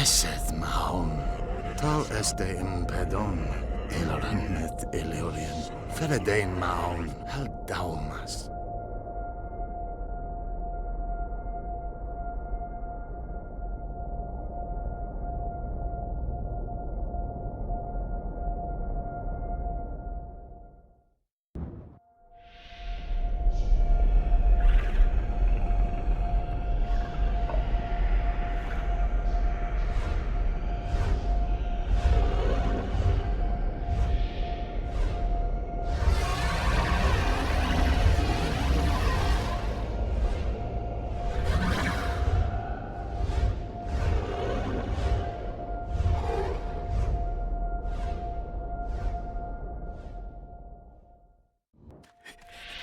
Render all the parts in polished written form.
Hesed mahon, tal este impedon, elornet eleorien, feredein mahon, hal daumas.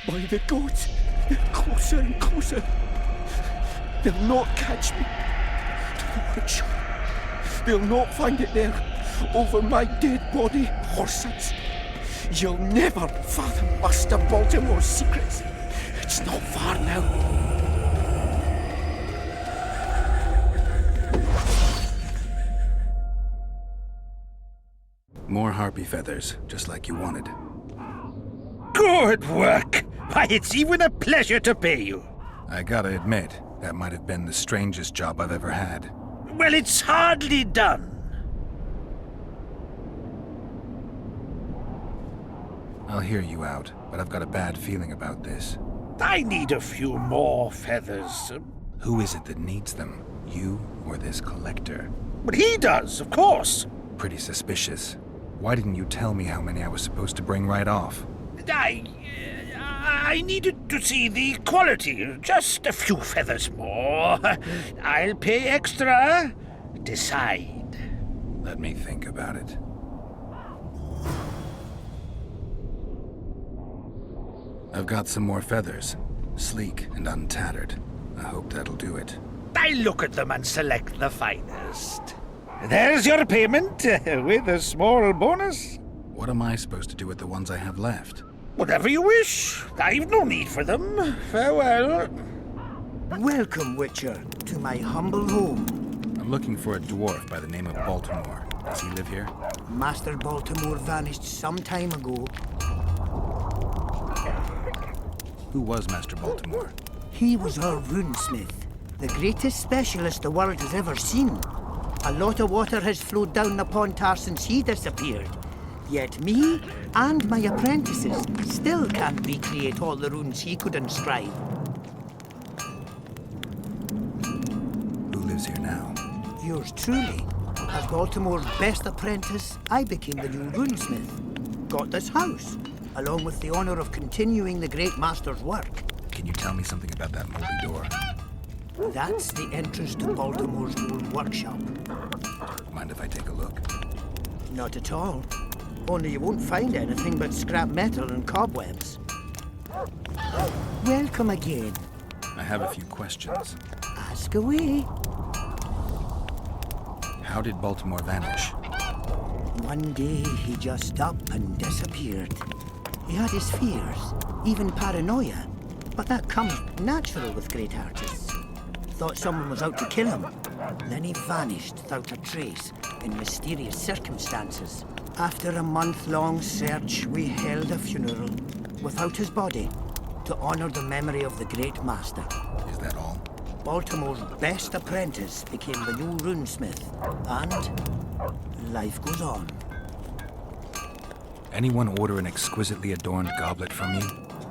By the gods, closer and closer. They'll not catch me. To the workshop. They'll not find it there, over my dead body, horsets. You'll never fathom Master Baltimore's secrets. It's not far now. More harpy feathers, just like you wanted. Good work! Why, it's even a pleasure to pay you. I gotta admit, that might have been the strangest job I've ever had. Well, it's hardly done. I'll hear you out, but I've got a bad feeling about this. I need a few more feathers. Who is it that needs them? You or this collector? But he does, of course. Pretty suspicious. Why didn't you tell me how many I was supposed to bring right off? I needed to see the quality. Just a few feathers more. I'll pay extra. Decide. Let me think about it. I've got some more feathers. Sleek and untattered. I hope that'll do it. I look at them and select the finest. There's your payment, with a small bonus. What am I supposed to do with the ones I have left? Whatever you wish. I've no need for them. Farewell. Welcome, Witcher, to my humble home. I'm looking for a dwarf by the name of Baltimore. Does he live here? Master Baltimore vanished some time ago. Who was Master Baltimore? He was our runesmith, the greatest specialist the world has ever seen. A lot of water has flowed down upon Tar since he disappeared. Yet me and my apprentices still can't recreate all the runes he could inscribe. Who lives here now? Yours truly. As Baltimore's best apprentice, I became the new runesmith. Got this house, along with the honor of continuing the great master's work. Can you tell me something about that moldy door? That's the entrance to Baltimore's old workshop. Mind if I take a look? Not at all. Only you won't find anything but scrap metal and cobwebs. Welcome again. I have a few questions. Ask away. How did Baltimore vanish? One day he just up and disappeared. He had his fears, even paranoia, but that comes natural with great artists. Thought someone was out to kill him. Then he vanished without a trace in mysterious circumstances. After a month-long search, we held a funeral without his body to honor the memory of the great master. Is that all? Baltimore's best apprentice became the new runesmith, and life goes on. Anyone order an exquisitely adorned goblet from you?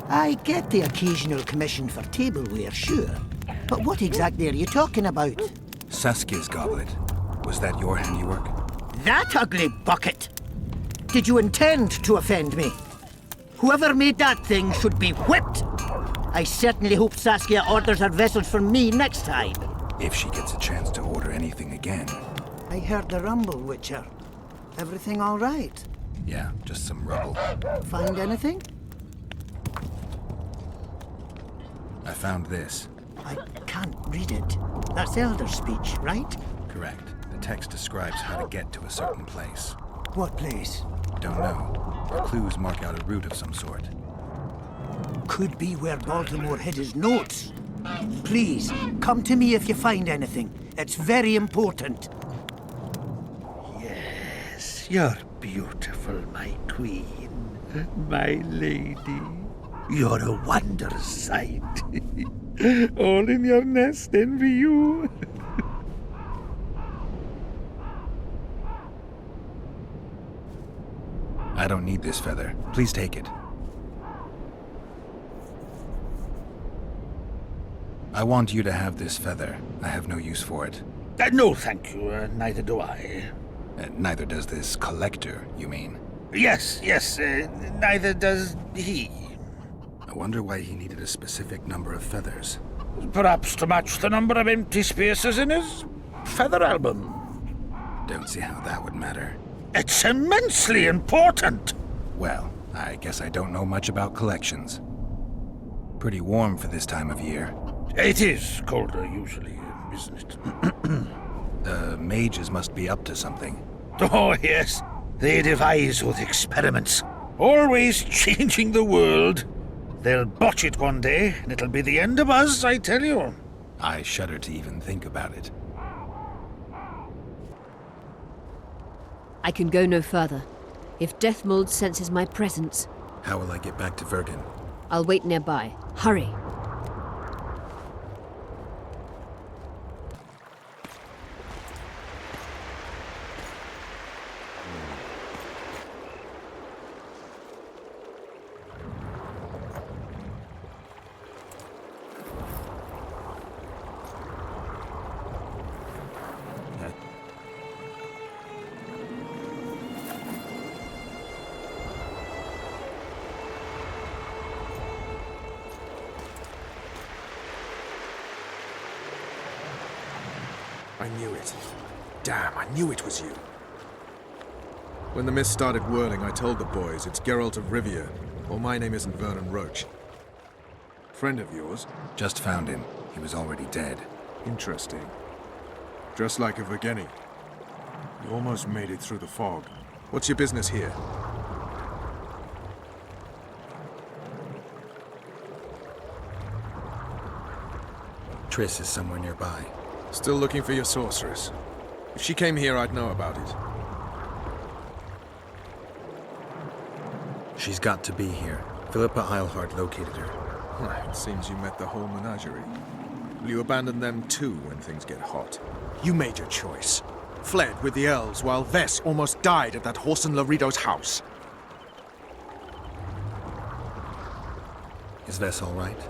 I get the occasional commission for tableware, sure. But what exactly are you talking about? Saskia's goblet. Was that your handiwork? That ugly bucket! Did you intend to offend me? Whoever made that thing should be whipped! I certainly hope Saskia orders her vessels from me next time. If she gets a chance to order anything again. I heard the rumble, Witcher. Everything all right? Yeah, just some rubble. Find anything? I found this. I can't read it. That's Elder speech, right? Correct. The text describes how to get to a certain place. What place? Don't know. The clues mark out a route of some sort. Could be where Baltimore hid his notes. Please, come to me if you find anything. It's very important. you're beautiful, my queen, my lady. You're a wondrous sight. All in your nest envy you. I don't need this feather. Please take it. I want you to have this feather. I have no use for it. No, thank you. Neither do I. Neither does this collector, you mean? Yes, neither does he. I wonder why he needed a specific number of feathers. Perhaps to match the number of empty spaces in his feather album. Don't see how that would matter. It's immensely important. Well, I guess I don't know much about collections. Pretty warm for this time of year. It is colder usually, isn't it? The mages must be up to something. Oh, yes. They devise with experiments. Always changing the world. They'll botch it one day, and it'll be the end of us, I tell you. I shudder to even think about it. I can go no further. If Deathmold senses my presence, How will I get back to Vergen? I'll wait nearby. Hurry! I knew it. Damn, I knew it was you. When the mist started whirling, I told the boys it's Geralt of Rivia, or my name isn't Vernon Roche. Friend of yours? Just found him. He was already dead. Interesting. Dressed like a Vergeni. You almost made it through the fog. What's your business here? Triss is somewhere nearby. Still looking for your sorceress. If she came here, I'd know about it. She's got to be here. Philippa Eilhart located her. It seems you met the whole menagerie. Will you abandon them too when things get hot? You made your choice. Fled with the elves while Vess almost died at that Horson Laredo's house. Is Vess all right?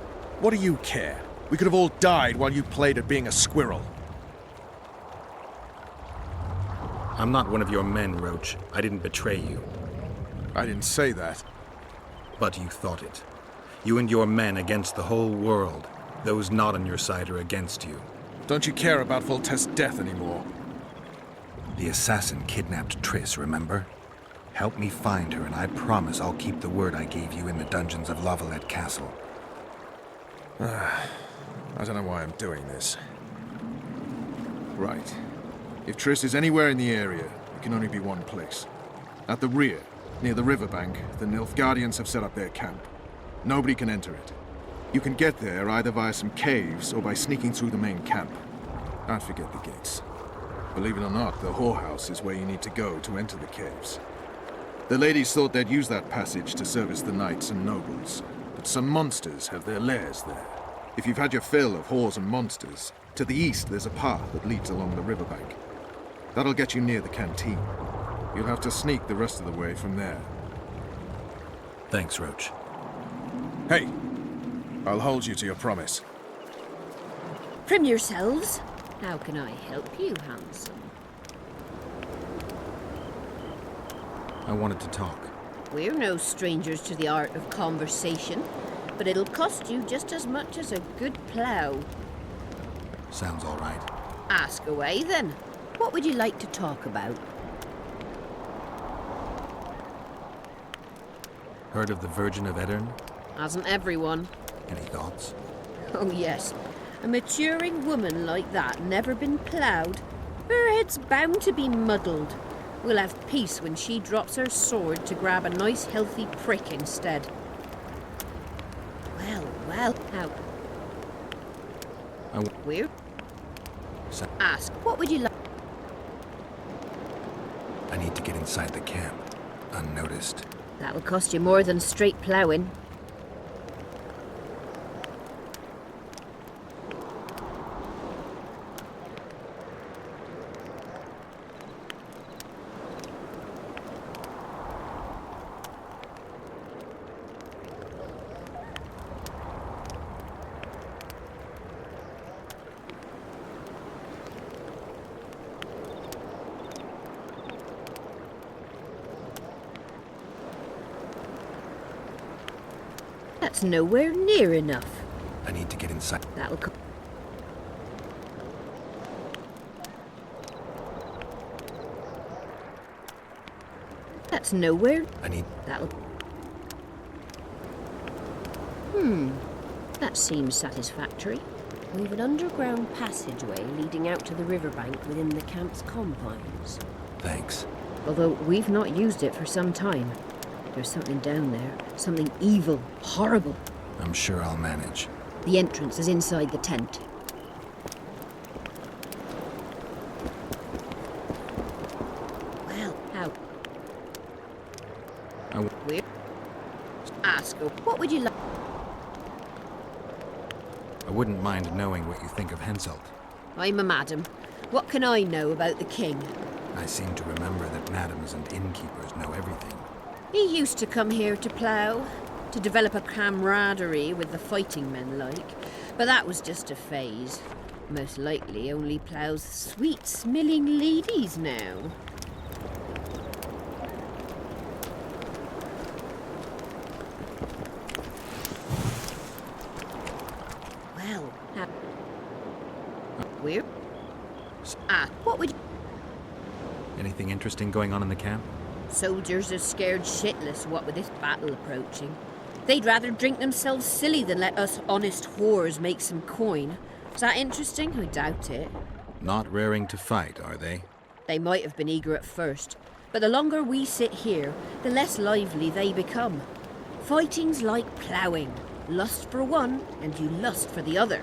What do you care? We could have all died while you played at being a squirrel. I'm not one of your men, Roche. I didn't betray you. I didn't say that. But you thought it. You and your men against the whole world. Those not on your side are against you. Don't you care about Voltest's death anymore? The assassin kidnapped Triss, remember? Help me find her, and I promise I'll keep the word I gave you in the dungeons of Lavalette Castle. I don't know why I'm doing this. Right. If Triss is anywhere in the area, it can only be one place. At the rear, near the riverbank, the Nilfgaardians have set up their camp. Nobody can enter it. You can get there either via some caves or by sneaking through the main camp. Don't forget the gates. Believe it or not, the whorehouse is where you need to go to enter the caves. The ladies thought they'd use that passage to service the knights and nobles, but some monsters have their lairs there. If you've had your fill of whores and monsters, to the east there's a path that leads along the riverbank. That'll get you near the canteen. You'll have to sneak the rest of the way from there. Thanks, Roche. Hey! I'll hold you to your promise. From yourselves. How can I help you, handsome? I wanted to talk. We're no strangers to the art of conversation, but it'll cost you just as much as a good plough. Sounds all right. Ask away, then. What would you like to talk about? Heard of the Virgin of Edirn? Hasn't everyone? Any thoughts? Oh, yes. A maturing woman like that never been ploughed. Her head's bound to be muddled. We'll have peace when she drops her sword to grab a nice healthy prick instead. Well, how? We're? Ask, what would you like? I need to get inside the camp, unnoticed. That'll cost you more than straight ploughing. That's nowhere near enough. I need to get inside. That'll co- That's nowhere. I need... That'll... That seems satisfactory. We've an underground passageway leading out to the riverbank within the camp's confines. Thanks. Although we've not used it for some time. There's something down there. Something evil, horrible. I'm sure I'll manage. The entrance is inside the tent. Well, how? We're... Ask her, what would you like? I wouldn't mind knowing what you think of Henselt. I'm a madam. What can I know about the king? I seem to remember that madams and innkeepers know everything. He used to come here to plough, to develop a camaraderie with the fighting men like. But that was just a phase. Most likely only ploughs sweet smelling ladies now. Well, we're... what would you... Anything interesting going on in the camp? Soldiers are scared shitless, what with this battle approaching. They'd rather drink themselves silly than let us honest whores make some coin. Is that interesting? I doubt it. Not raring to fight, are they? They might have been eager at first, but the longer we sit here, the less lively they become. Fighting's like ploughing. Lust for one, and you lust for the other.